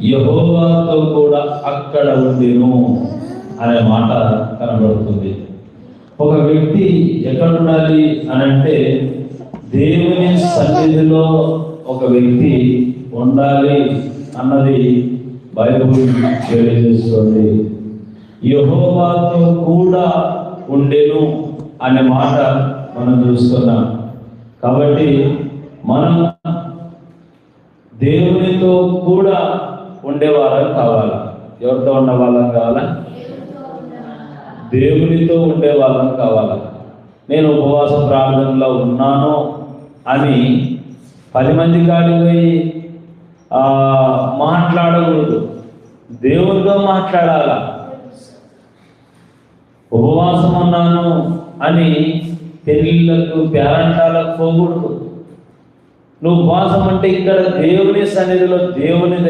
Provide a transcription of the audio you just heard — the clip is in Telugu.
యెహోవాతో కూడా అక్కడ ఉండెను అనే మాట కనబడుతుంది. ఒక వ్యక్తి ఎక్కడ ఉండాలి అని అంటే దేవుని సన్నిధిలో ఒక వ్యక్తి ఉండాలి అన్నది బైబిల్ తెలియజేస్తుంది. యెహోవాతో కూడా ఉండెను అనే మాట మనం చూస్తున్నాం. కాబట్టి మనం దేవునితో కూడా ఉండేవాళ్ళం కావాలా? ఎవరితో ఉండేవాళ్ళం కావాలా? దేవునితో ఉండేవాళ్ళం కావాలా? నేను ఉపవాస ప్రార్థనలో ఉన్నాను అని 10 మంది కాడికి పోయి మాట్లాడకూడదు, దేవునితో మాట్లాడాలా. ఉపవాసం ఉన్నాను అని పెళ్ళిళ్ళకు పేరంటాలకు పోకూడదు. నువ్వు ఉపవాసం అంటే ఇక్కడ దేవుని సన్నిధిలో దేవుని